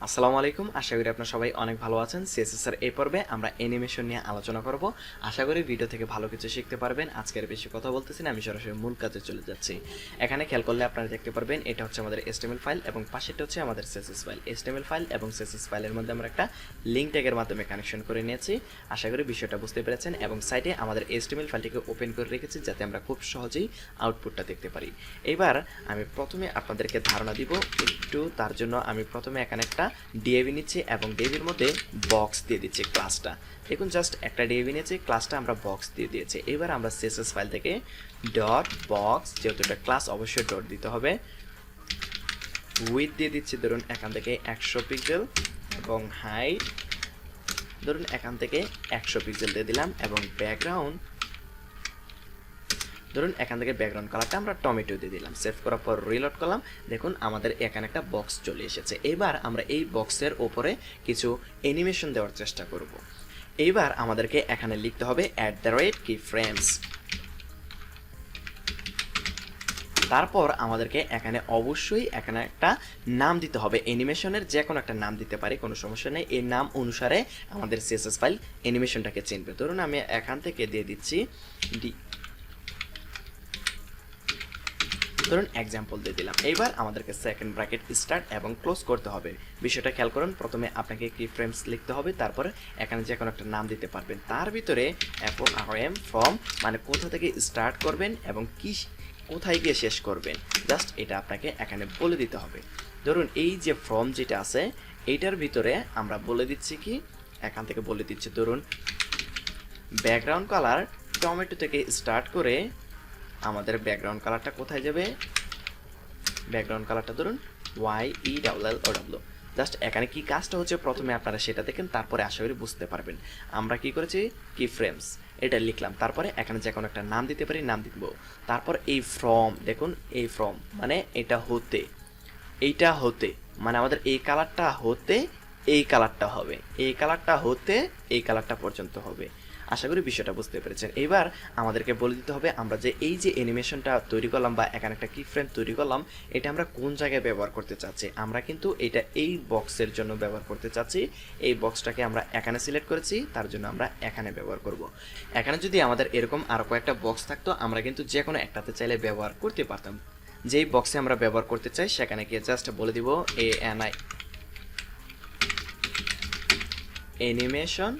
আসসালামু আলাইকুম, আশা করি আপনারা সবাই অনেক ভালো আছেন। CSS এর এই পর্বে আমরা অ্যানিমেশন নিয়ে আলোচনা করব। আশা করি ভিডিও থেকে ভালো কিছু শিখতে পারবেন। আজকের বেশি কথা বলতেছি না, আমি সরাসরি মূল কাজে চলে যাচ্ছি। এখানে খেয়াল করলে আপনারা দেখতে পারবেন এটা হচ্ছে আমাদের HTML ফাইল এবং পাশেরটা হচ্ছে আমাদের CSS ফাইল। HTML ফাইল এবং CSS ফাইলের মধ্যে আমরা একটা লিঙ্ক ট্যাগের মাধ্যমে কানেকশন করে নিয়েছি। আশা করি বিষয়টা বুঝতে পেরেছেন এবং সাইডে আমাদের HTML ফাইলটিকে ওপেন করে রেখেছি যাতে আমরা খুব সহজেই আউটপুটটা দেখতে পারি। এবার আমি প্রথমে আপনাদেরকে ধারণা দিব একটু, তার জন্য আমি প্রথমে এখানে একটা ডিএভি নিচ্ছি এবং ডিএভির মধ্যে বক্স দিয়ে দিচ্ছি ক্লাসটা। দেখুন জাস্ট একটা ডিএভি নিয়েছি, ক্লাসটা আমরা বক্স দিয়ে দিয়েছি। এবার আমরা CSS ফাইল থেকে ডট বক্স, যেহেতু এটা ক্লাস অবশ্যই ডট দিতে হবে, উইথ দিয়ে দিচ্ছি ধরুন এখান থেকে 100 পিক্সেল এবং হাইট ধরুন এখান থেকে 100 পিক্সেল দিয়ে দিলাম এবং ব্যাকগ্রাউন্ড ধরুন এখান থেকে ব্যাকগ্রাউন্ড কালারটা আমরা টমেটো দিয়ে দিলাম। সেভ করার পর রিলোড করলাম, দেখুন আমাদের এখানে একটা বক্স চলে এসেছে। এবার আমরা এই বক্সের ওপরে কিছু অ্যানিমেশন দেওয়ার চেষ্টা করব। এইবার আমাদেরকে এখানে লিখতে হবে @keyframes। তারপর আমাদেরকে এখানে অবশ্যই এখানে একটা নাম দিতে হবে, অ্যানিমেশনের যে কোনো একটা নাম দিতে পারি, কোনো সমস্যা নেই। এই নাম অনুসারে আমাদের CSS ফাইল অ্যানিমেশনটাকে চিনবে। ধরুন আমি এখান থেকে দিয়ে দিচ্ছি ধরুন এক্সাম্পল দিয়ে দিলাম। এইবার আমাদেরকে সেকেন্ড ব্র্যাকেট স্টার্ট এবং ক্লোজ করতে হবে। বিষয়টা খেয়াল করুন, প্রথমে আপনাকে কি ফ্রেমস লিখতে হবে, তারপরে এখানে যে কোনো একটা নাম দিতে পারবেন। তার ভিতরে FROM ফ্রম মানে কোথা থেকে স্টার্ট করবেন এবং কি কোথায় গিয়ে শেষ করবেন, জাস্ট এটা আপনাকে এখানে বলে দিতে হবে। ধরুন এই যে ফ্রম যেটা আছে এইটার ভিতরে আমরা বলে দিচ্ছি কি, এখান থেকে বলে দিচ্ছি ধরুন ব্যাকগ্রাউন্ড কালার টমেটো থেকে স্টার্ট করে আমাদের ব্যাকগ্রাউন্ড কালারটা কোথায় যাবে, ব্যাকগ্রাউন্ড কালারটা ধরুন YELLOW। জাস্ট এখানে কি কাজটা হচ্ছে প্রথমে আপনারা সেটা দেখেন, তারপরে আশা করি বুঝতে পারবেন। আমরা কি করেছি, কি ফ্রেমস এটা লিখলাম, তারপরে এখানে যে কোনো একটা নাম দিতে পারি, নাম দিব। তারপর এই ফ্রম, দেখুন এই ফ্রম মানে এটা হতে, এইটা হতে মানে আমাদের এই কালারটা হতে এই কালারটা হবে, এই কালারটা হতে এই কালারটা পর্যন্ত হবে। আশা করি বিষয়টা বুঝতে পেরেছেন। এবার আমাদেরকে বলে দিতে হবে আমরা যে এই যে অ্যানিমেশনটা তৈরি করলাম বা এখানে একটা কি ফ্রেম তৈরি করলাম, এটা আমরা কোন জায়গায় ব্যবহার করতে চাচ্ছি। আমরা কিন্তু এটা এই বক্সের জন্য ব্যবহার করতে চাচ্ছি। এই বক্সটাকে আমরা এখানে সিলেক্ট করেছি, তার জন্য আমরা এখানে ব্যবহার করব। এখানে যদি আমাদের এরকম আরও কয়েকটা বক্স থাকতো আমরা কিন্তু যে কোনো একটাতে চাইলে ব্যবহার করতে পারতাম। যেই বক্সে আমরা ব্যবহার করতে চাই সেখানে গিয়ে জাস্ট বলে দিব ANI অ্যানিমেশন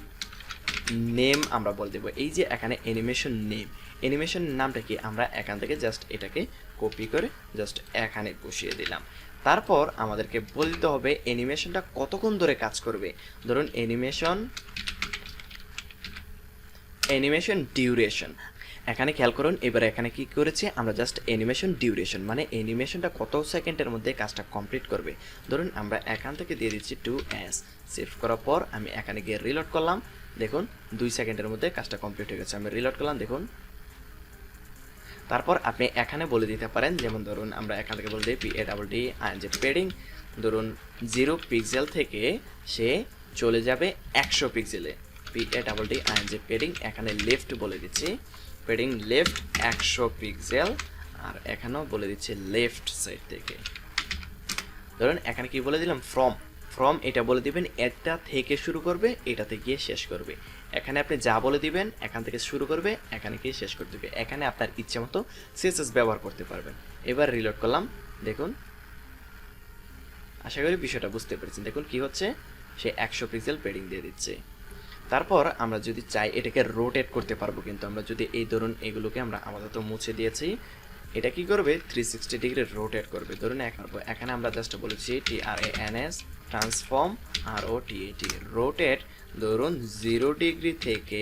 নেম আমরা বলে দেবো। এই যে এখানে অ্যানিমেশন নেম, অ্যানিমেশন নামটা কি, আমরা এখান থেকে জাস্ট এটাকে কপি করে জাস্ট এখানে বসিয়ে দিলাম। তারপর আমাদেরকে বলে দিতে হবে অ্যানিমেশনটা কতক্ষণ ধরে কাজ করবে। ধরুন অ্যানিমেশন ডিউরেশন, এখানে খেয়াল করুন। এবার এখানে কি করেছে আমরা, জাস্ট অ্যানিমেশন ডিউরেশন মানে অ্যানিমেশনটা কত সেকেন্ডের মধ্যে কাজটা কমপ্লিট করবে। ধরুন আমরা এখান থেকে দিয়ে দিচ্ছি 2S। সেভ করার পর আমি এখানে গিয়ে রিলোড করলাম, দেখুন 2 সেকেন্ডের মধ্যে কাজটা কমপ্লিট হয়ে গেছে। আমি রিলোড করলাম, দেখুন। তারপর আপনি এখানে বলে দিতে পারেন, যেমন ধরুন আমরা এখান থেকে বলে দিই PADD পেডিং, ধরুন 0 পিক্সেল থেকে সে চলে যাবে 100 পিক্সেলে। PADD পেডিং, এখানে লেফট বলে দিচ্ছি, পেডিং লেফট 100 পিক্সেল, আর এখানেও বলে দিচ্ছি লেফট সাইড থেকে। ধরুন এখানে কি বলে দিলাম, ফ্রম এটা বলে দিবেন এটা থেকে শুরু করবে, এটাতে গিয়ে শেষ করবে। এখানে আপনি যা বলে দিবেন এখান থেকে শুরু করবে, এখানে গিয়ে শেষ করে দেবে। এখানে আপনার ইচ্ছে মতো CSS ব্যবহার করতে পারবেন। এবার রিলোড করলাম, দেখুন। আশা করি বিষয়টা বুঝতে পেরেছেন। দেখুন কি হচ্ছে, সে 100 পিক্সেল পেডিং দিয়ে দিচ্ছে। তারপর আমরা যদি চাই এটাকে রোটেট করতে পারবো, কিন্তু আমরা যদি এই ধরুন এগুলোকে আমরা আপাতত মুছে দিয়েছি, এটা কি করবে 360 ডিগ্রি রোটেট করবে। ধরুন এখানে আমরা জাস্ট বলেছি TRANS ট্রান্সফর্ম ROTAT রোটেট, ধরুন 0 ডিগ্রি থেকে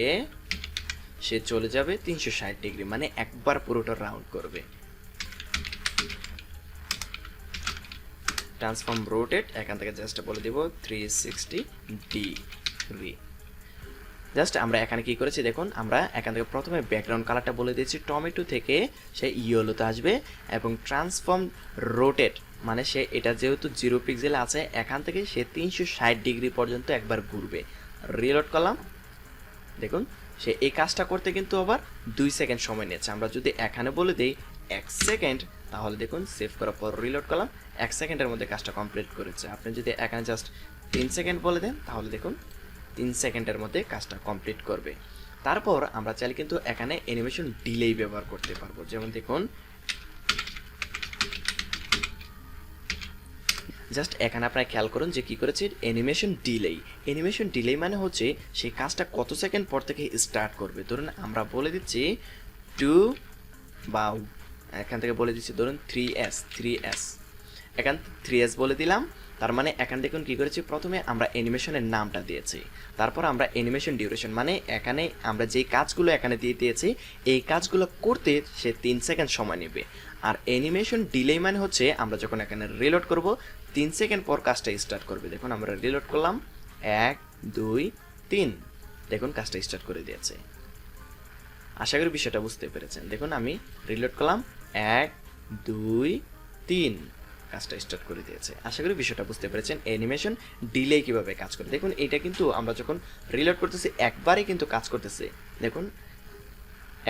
সে চলে যাবে 360 ডিগ্রি মানে একবার পুরোটা রাউন্ড করবে। ট্রান্সফর্ম রোটেট এখান থেকে জাস্ট বলে দিব 360 ডিগ্রি। জাস্ট আমরা এখানে কি করেছি দেখুন, আমরা এখান থেকে প্রথমে ব্যাকগ্রাউন্ড কালারটা বলে দিয়েছি টমেটো থেকে সে ইয়েলোতে আসবে, এবং ট্রান্সফর্ম রোটেট মানে সে এটা যেহেতু 0 পিক্সেল আছে এখান থেকে সে 360 ডিগ্রি পর্যন্ত একবার ঘুরবে। রিলোড করলাম, দেখুন সে এই কাজটা করতে কিন্তু আবার 2 সেকেন্ড সময় নিয়েছে। আমরা যদি এখানে বলে দিই 1 সেকেন্ড, তাহলে দেখুন সেভ করার পর রিলোড করলাম, 1 সেকেন্ডের মধ্যে কাজটা কমপ্লিট করেছে। আপনি যদি এখানে জাস্ট 3 সেকেন্ড বলে দেন তাহলে দেখুন 3 সেকেন্ডের মধ্যে কাজটা কমপ্লিট করবে। তারপর আমরা চাইলে কিন্তু এখানে অ্যানিমেশন ডিলে ব্যবহার করতে পারবো। যেমন দেখুন জাস্ট এখানে আপনারা খেয়াল করুন যে কি করেছে অ্যানিমেশন ডিলে। অ্যানিমেশন ডিলে মানে হচ্ছে সেই কাজটা কত সেকেন্ড পর থেকে স্টার্ট করবে। ধরুন আমরা বলে দিচ্ছি 2 বা এখান থেকে বলে দিচ্ছি ধরুন 3s এখান 3s বলে দিলাম। তার মানে এখান দেখুন কী করেছি, প্রথমে আমরা অ্যানিমেশনের নামটা দিয়েছি, তারপর আমরা অ্যানিমেশন ডিউরেশন মানে এখানে আমরা যেই কাজগুলো এখানে দিয়ে দিয়েছি এই কাজগুলো করতে সে 3 সেকেন্ড সময় নেবে। আর অ্যানিমেশন ডিলে মানে হচ্ছে আমরা যখন এখানে রিলোড করব 3 সেকেন্ড পর কাজটা স্টার্ট করবে। দেখুন আমরা রিলোড করলাম 1 2 3, দেখুন কাজটা স্টার্ট করে দিয়েছে। আশা করি বিষয়টা বুঝতে পেরেছেন। দেখুন আমি রিলোড করলাম 1 2 3, কাজটা স্টার্ট করে দিয়েছে। আশা করি বিষয়টা বুঝতে পেরেছেন অ্যানিমেশন ডিলে কিভাবে কাজ করে। দেখুন এটা কিন্তু আমরা যখন রিলোড করতেছি একবারই কিন্তু কাজ করতেছে। দেখুন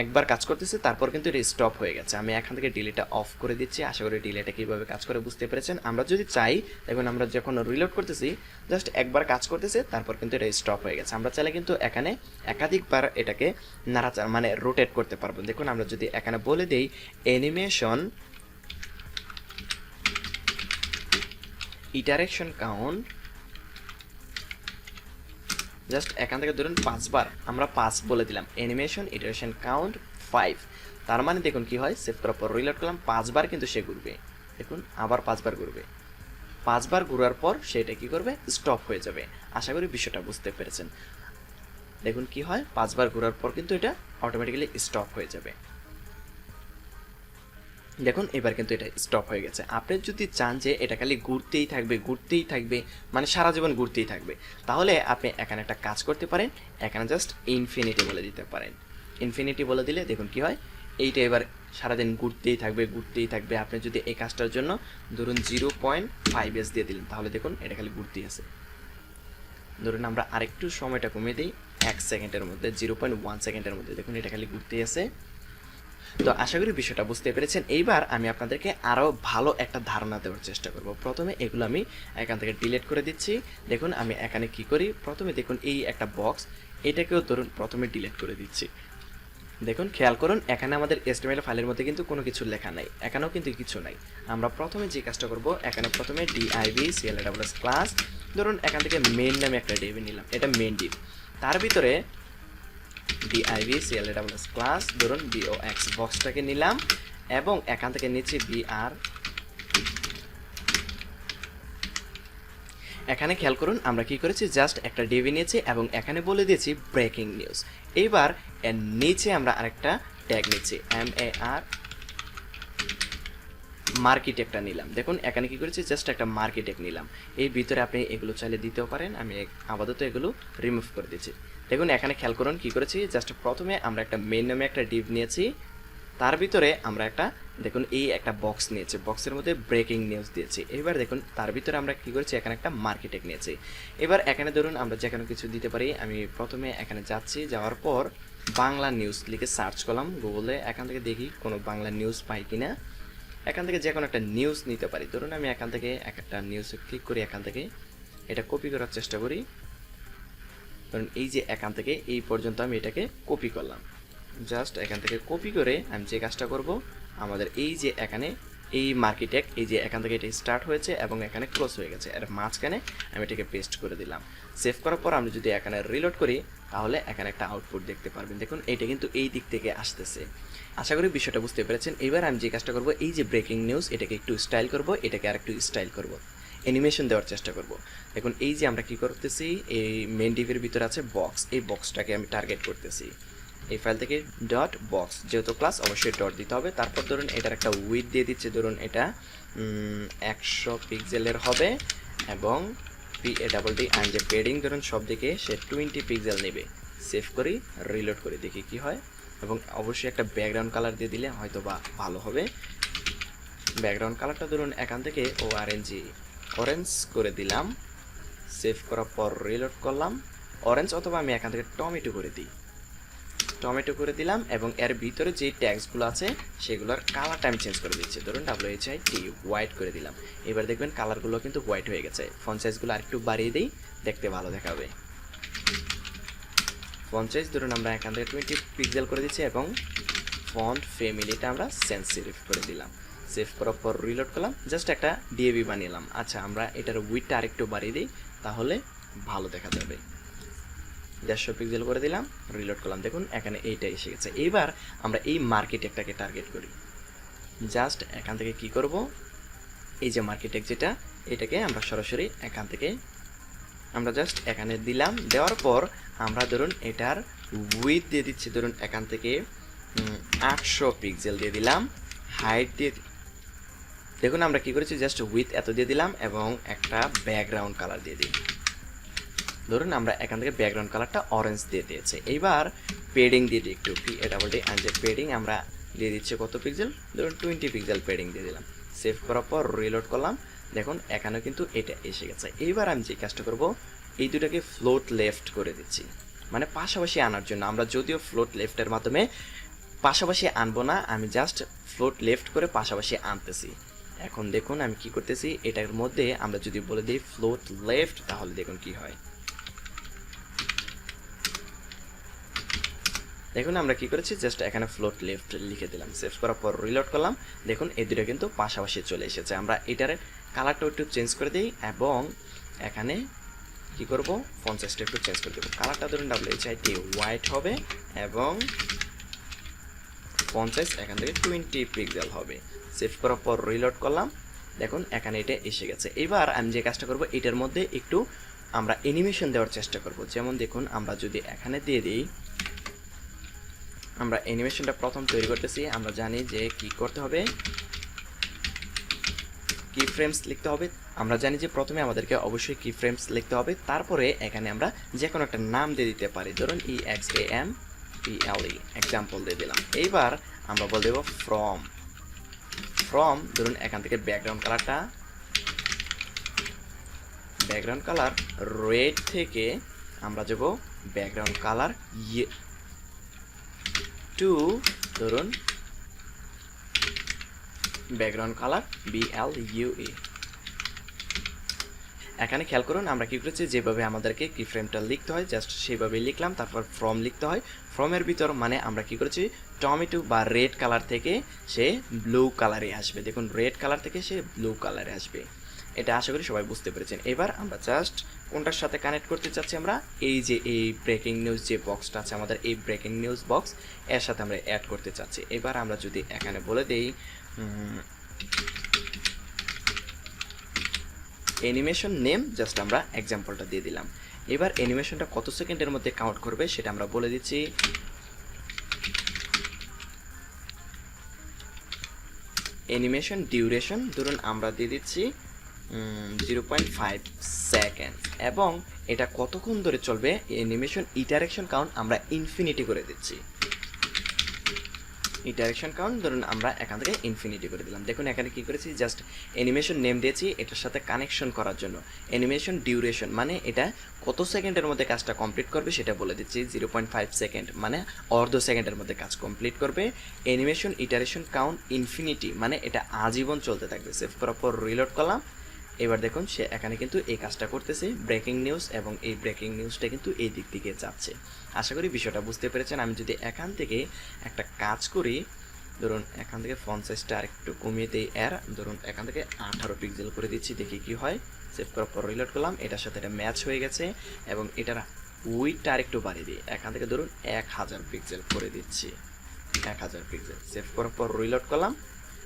একবার কাজ করতেছে তারপর কিন্তু এটা স্টপ হয়ে গেছে। আমি এখান থেকে ডিলেটা অফ করে দিচ্ছি। আশা করি ডিলেটা কীভাবে কাজ করে বুঝতে পেরেছেন। আমরা যদি চাই দেখুন আমরা যখন রিলোড করতেছি জাস্ট একবার কাজ করতেছে তারপর কিন্তু এটা স্টপ হয়ে গেছে। আমরা চাইলে কিন্তু এখানে একাধিকবার এটাকে নাড়াচাড়া মানে রোটেট করতে পারবো। দেখুন আমরা যদি এখানে বলে দেই অ্যানিমেশন ইটারেকশন কাউন্ট, জাস্ট এখান থেকে ধরুন 5 বার আমরা 5 বলে দিলাম, অ্যানিমেশন ইটারেশন কাউন্ট 5। তার মানে দেখুন কি হয়, সেভ করার পর রিলোড করলাম 5 বার কিন্তু সে ঘুরবে। দেখুন আবার 5 বার ঘুরবে, 5 বার ঘোরার পর সেটা কি করবে, স্টপ হয়ে যাবে। আশা করি বিষয়টা বুঝতে পেরেছেন। দেখুন কি হয়, 5 বার ঘোরার পর কিন্তু এটা অটোমেটিক্যালি স্টপ হয়ে যাবে। দেখুন এবার কিন্তু এটা স্টপ হয়ে গেছে। আপনি যদি চান যে এটা খালি ঘুরতেই থাকবে মানে সারা জীবন ঘুরতেই থাকবে, তাহলে আপনি এখানে একটা কাজ করতে পারেন, এখানে জাস্ট ইনফিনিটি বলে দিতে পারেন। ইনফিনিটি বলে দিলে দেখুন কি হয়, এইটা এবার সারাদিন ঘুরতেই থাকবে। আপনি যদি এই কাজটার জন্য ধরুন 0.5s দিয়ে দিলেন তাহলে দেখুন এটা খালি ঘুরতেই আছে। ধরুন আমরা আরেকটু সময়টা কমিয়ে দিই 1 সেকেন্ডের মধ্যে, 0.1 সেকেন্ডের মধ্যে, দেখুন এটা খালি ঘুরতেই আছে। তো আশা করি বিষয়টা বুঝতে পেরেছেন। এইবার আমি আপনাদেরকে আরও ভালো একটা ধারণা দেওয়ার চেষ্টা করব। প্রথমে এগুলো আমি এখান থেকে ডিলিট করে দিচ্ছি। দেখুন আমি এখানে কি করি, প্রথমে দেখুন এই একটা বক্স, এটাকেও ধরুন প্রথমে ডিলিট করে দিচ্ছি। দেখুন খেয়াল করুন এখানে আমাদের HTML ফাইলের মধ্যে কিন্তু কোনো কিছু লেখা নাই, এখানেও কিন্তু কিছু নাই। আমরা প্রথমে যে কাজটা করব, এখানে প্রথমে div cls ক্লাস, ধরুন এখান থেকে মেইন নামে একটা ডিভ নিলাম, এটা মেইন ডিভ। তার ভিতরে div cls ক্লাস ধরুন box বক্সটাকে নিলাম এবং এখান থেকে নিচে br। এখানে খেয়াল করুন আমরা কি করেছি, জাস্ট একটা ডিভ নিয়েছি এবং এখানে বলে দিয়েছি ব্রেকিং নিউজ। এইবার এর নিচে আমরা আরেকটা ট্যাগ নিচ্ছি mar মার্কি ট্যাগটা নিলাম। দেখুন এখানে কি করেছি, জাস্ট একটা মার্কি ট্যাগ নিলাম। এই ভিতরে আপনি এগুলো চাইলে দিতেও পারেন, আমি আপাতত এগুলো রিমুভ করে দিচ্ছি। দেখুন এখানে খেয়াল করুন কি করেছি, জাস্ট প্রথমে আমরা একটা মেইন নামে একটা ডিভ নিয়েছি, তার ভিতরে আমরা একটা দেখুন এই একটা বক্স নিয়েছি, বক্সের মধ্যে ব্রেকিং নিউজ দিয়েছি। এবার দেখুন তার ভিতরে আমরা কি করেছি, এখানে একটা মার্কি ট্যাগ নিয়েছি। এবার এখানে ধরুন আমরা যে কোনো কিছু দিতে পারি। আমি প্রথমে এখানে যাচ্ছি, যাওয়ার পর বাংলা নিউজ লিখে সার্চ করলাম গুগলে, এখান থেকে দেখি কোনো বাংলা নিউজ পাই কিনা। এখান থেকে যে কোনো একটা নিউজ নিতে পারি। ধরুন আমি এখান থেকে একটা নিউজে ক্লিক করি, এখান থেকে এটা কপি করার চেষ্টা করি। ধরুন এই যে এখান থেকে এই পর্যন্ত আমি এটাকে কপি করলাম। জাস্ট এখান থেকে কপি করে আমি যে কাজটা করব, আমাদের এই যে এখানে এই মার্কি ট্যাগ, এই যে এখান থেকে এটা স্টার্ট হয়েছে এবং এখানে ক্লোজ হয়ে গেছে, এর মাঝখানে আমি এটাকে পেস্ট করে দিলাম। সেভ করার পর আমি যদি এখানে রিলোড করি তাহলে এখানে একটা আউটপুট দেখতে পারবেন। দেখুন এটা কিন্তু এই দিক থেকে আসতেছে। আশা করি বিষয়টা বুঝতে পেরেছেন। এবার আমি যে কাজটা করব, এই যে ব্রেকিং নিউজ এটাকে একটু স্টাইল করব, এটাকে আরেকটু স্টাইল করব, অ্যানিমেশন দেওয়ার চেষ্টা করব। দেখুন এই যে আমরা কি করতেছি, এই মেইন ডিভের ভিতরে আছে বক্স, এই বক্সটাকে আমি টার্গেট করতেছি। এই ফাইল থেকে ডট বক্স, যেহেতু ক্লাস অবশ্যই ডট দিতে হবে। তারপর ধরুন এটার একটা উইথ দিয়ে দিচ্ছে, ধরুন এটা 100 পিক্সেলের হবে এবং PADD আমি যে পেডিং ধরুন সব দিকে সে 20 পিক্সেল নেবে। সেভ করি, রিলোড করে দেখি কি হয়। এবং অবশ্যই একটা ব্যাকগ্রাউন্ড কালার দিয়ে দিলে হয়তো বা ভালো হবে। ব্যাকগ্রাউন্ড কালারটা ধরুন এখান থেকে অরেঞ্জ করে দিলাম। সেভ করার পর রিলোড করলাম, অরেঞ্জ, অথবা আমি এখান থেকে টমেটো করে দিই। টমেটো করে দিলাম এবং এর ভিতরে যে ট্যাগসগুলো আছে সেগুলোর কালারটা আমি চেঞ্জ করে দিচ্ছি। ধরুন WHIT হোয়াইট করে দিলাম। এবার দেখবেন কালারগুলো কিন্তু হোয়াইট হয়ে গেছে। ফন্ট সাইজগুলো আরেকটু বাড়িয়ে দিই, দেখতে ভালো দেখাবে। ফন্ট সাইজ ধরুন আমরা এখান থেকে 20 পিক্সেল করে দিচ্ছি এবং ফন্ট ফ্যামিলিটা আমরা সেন্সিটিভ করে দিলাম। সেভ করার পর রিলোড করলাম, জাস্ট একটা ডিএবি বানিয়েলাম। আচ্ছা, আমরা এটার উইডটা আরেকটু বাড়িয়ে দিই, তাহলে ভালো দেখা যাবে। 150 পিক্সেল করে দিলাম, রিলোড করলাম। দেখুন এখানে এইটা এসে গেছে। এবার আমরা এই মার্কেট একটাকে টার্গেট করি। জাস্ট এখান থেকে কি করব, এই যে মার্কেট এক যেটা, এটাকে আমরা সরাসরি এখান থেকে আমরা জাস্ট এখানে দিলাম। দেওয়ার পর আমরা ধরুন এটার উইথ দিয়ে দিচ্ছি, ধরুন এখান থেকে 800 পিক্সেল দিয়ে দিলাম। হাইট দিয়ে দেখুন আমরা কি করেছি, জাস্ট উইথ এত দিয়ে দিলাম এবং একটা ব্যাকগ্রাউন্ড কালার দিয়ে দিই। ধরুন আমরা এখান থেকে ব্যাকগ্রাউন্ড কালারটা অরেঞ্জ দিয়ে দিয়েছে। এইবার পেডিং দিয়ে দিই একটু, পেডিং আমরা দিয়ে দিচ্ছি কত পিক্সেল, ধরুন 20 পিক্সেল পেডিং দিয়ে দিলাম। সেভ করার পর রিলোড করলাম। দেখুন এখানেও কিন্তু এটা এসে গেছে। এইবার আমি যে কাজটা করব, এই দুটাকে ফ্লোট লেফট করে দিচ্ছি, মানে পাশাপাশি আনার জন্য। আমরা যদিও ফ্লোট লেফটের মাধ্যমে পাশাপাশি আনবো না, আমি জাস্ট ফ্লোট লেফট করে পাশাপাশি আনতেছি। এখন দেখুন আমি কি করতেছি, এটার মধ্যে আমরা যদি বলে দিই ফ্লোট লেফট, তাহলে দেখুন কি হয়। দেখুন আমরা কি করেছি, জাস্ট এখানে ফ্লোট লেফট লিখে দিলাম। সেভ করার পর রিলোড করলাম। দেখুন এই দুটো কিন্তু পাশাপাশি চলে এসেছে। আমরা এটার কালারটা একটু চেঞ্জ করে দিই এবং এখানে কি করব, ফন্ট সাইজটা একটু চেঞ্জ করে দেবো। কালারটা ধরুন WHIT হোয়াইট হবে এবং ফন্ট সাইজ এখান থেকে 20 পিক্সেল হবে। সেভ করার পর রিলোড করলাম। দেখুন এখানে এটা এসে গেছে। এবার আমি যে কাজটা করব, এটার মধ্যে একটু আমরা অ্যানিমেশন দেওয়ার চেষ্টা করব। যেমন দেখুন আমরা যদি এখানে দিয়ে দিই, আমরা অ্যানিমেশনটা প্রথম তৈরি করতেছি। আমরা জানি যে কি করতে হবে, কি ফ্রেমস লিখতে হবে। আমরা জানি যে প্রথমে আমাদেরকে অবশ্যই কি ফ্রেমস লিখতে হবে, তারপরে এখানে আমরা যে কোনো একটা নাম দিয়ে দিতে পারি। ধরুন EXAMPLE এক্সাম্পল দিয়ে দিলাম। এইবার আমরা বল দেব ফ্রম ধরুন এখান থেকে ব্যাকগ্রাউন্ড কালার রেড থেকে আমরা যাব ব্যাকগ্রাউন্ড কালার টু ধরুন ব্যাকগ্রাউন্ড কালার BLUE। এখানে খেয়াল করুন আমরা কি করেছি, যেভাবে আমাদেরকে কি ফ্রেমটা লিখতে হয় জাস্ট সেভাবেই লিখলাম। তারপর ফ্রম লিখতে হয়, ফ্রমের ভিতর মানে আমরা কি করেছি, টমেটো বা রেড কালার থেকে সে ব্লু কালারে আসবে। দেখুন রেড কালার থেকে সে ব্লু কালারে আসবে। এটা আশা করি সবাই বুঝতে পেরেছেন। এবার আমরা জাস্ট কোনটার সাথে কানেক্ট করতে চাচ্ছি, আমরা এই যে এই ব্রেকিং নিউজ যে বক্সটা আছে আমাদের, এই ব্রেকিং নিউজ বক্স এর সাথে আমরা অ্যাড করতে চাচ্ছি। এবার আমরা যদি এখানে বলে দেই অ্যানিমেশন নেম, জাস্ট আমরা এক্সাম্পলটা দিয়ে দিলাম। এবার অ্যানিমেশনটা কত সেকেন্ডের মধ্যে কাউন্ট করবে সেটা আমরা বলে দিচ্ছি। অ্যানিমেশন ডিউরেশন ধরুন আমরা দিয়ে দিচ্ছি 0.5 সেকেন্ড এবং এটা কতক্ষণ ধরে চলবে। অ্যানিমেশন ইটারেকশন কাউন্ট আমরা ইনফিনিটি করে দিচ্ছি। ইটারেকশন কাউন্ট ধরুন আমরা এখান থেকে ইনফিনিটি করে দিলাম। দেখুন এখানে কি করেছি, জাস্ট অ্যানিমেশন নেম দিয়েছি এটার সাথে কানেকশন করার জন্য। অ্যানিমেশন ডিউরেশন মানে এটা কত সেকেন্ডের মধ্যে কাজটা কমপ্লিট করবে সেটা বলে দিচ্ছি। 0.5 সেকেন্ড মানে অর্ধ সেকেন্ডের মধ্যে কাজ কমপ্লিট করবে। অ্যানিমেশন ইটারেশন কাউন্ট ইনফিনিটি মানে এটা আজীবন চলতে থাকবে। সেভ করার পর রিলোড করলাম। এবার দেখুন সে এখানে কিন্তু এই কাজটা করতেছে, ব্রেকিং নিউজ, এবং এই ব্রেকিং নিউজটা কিন্তু এই দিক থেকে যাচ্ছে। আশা করি বিষয়টা বুঝতে পেরেছেন। আমি যদি এখান থেকে একটা কাজ করি, ধরুন এখান থেকে ফন্ট সাইজটা আরেকটু কমিয়ে দিই, ধরুন এখান থেকে 18 পিক্সেল করে দিচ্ছি, দেখি কি হয়। সেভ করার পর রিলোড করলাম, এটার সাথে এটা ম্যাচ হয়ে গেছে এবং এটার উইডটা আরেকটু বাড়িয়ে দিই, এখান থেকে ধরুন 1000 পিক্সেল করে দিচ্ছি, 1000 পিক্সেল। সেভ করার পর রিলোড করলাম,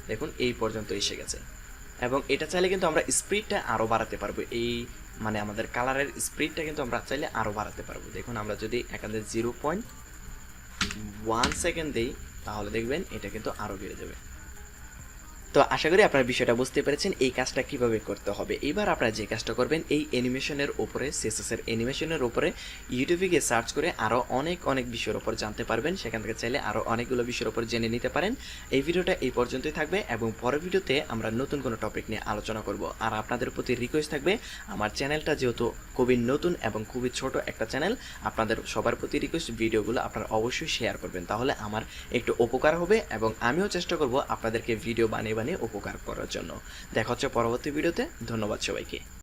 দেখুন এই পর্যন্ত এসে গেছে। এবং এটা চাইলে কিন্তু আমরা স্পিডটা আরও বাড়াতে পারবো, এই মানে আমাদের কালারের স্পিডটা কিন্তু আমরা চাইলে আরও বাড়াতে পারবো। দেখুন আমরা যদি এখানে 0.1 সেকেন্ড দিই তাহলে দেখবেন এটা কিন্তু আরও বেড়ে যাবে। তো আশা করি আপনারা বিষয়টা বুঝতে পেরেছেন এই কাজটা কিভাবে করতে হবে। এবার আপনারা যে কাজটা করবেন এই অ্যানিমেশনের উপরে CSS এর অ্যানিমেশনের উপরে ইউটিউবে গিয়ে সার্চ করে আরও অনেক বিষয়ের উপর জানতে পারবেন। সেখান থেকে চাইলে আরও অনেকগুলো বিষয়ের উপর জেনে নিতে পারেন। এই ভিডিওটা এই পর্যন্তই থাকবে এবং পরের ভিডিওতে আমরা নতুন কোনো টপিক নিয়ে আলোচনা করব। আর আপনাদের প্রতি রিকোয়েস্ট থাকবে, আমার চ্যানেলটা যেহেতু খুবই নতুন এবং খুবই ছোট একটা চ্যানেল, আপনাদের সবার প্রতি রিকোয়েস্ট ভিডিওগুলো আপনারা অবশ্যই শেয়ার করবেন, তাহলে আমার একটু উপকার হবে এবং আমিও চেষ্টা করব আপনাদেরকে ভিডিও বানিয়ে উপকার করার জন্য। দেখা হচ্ছে পরবর্তী ভিডিওতে। ধন্যবাদ সবাইকে।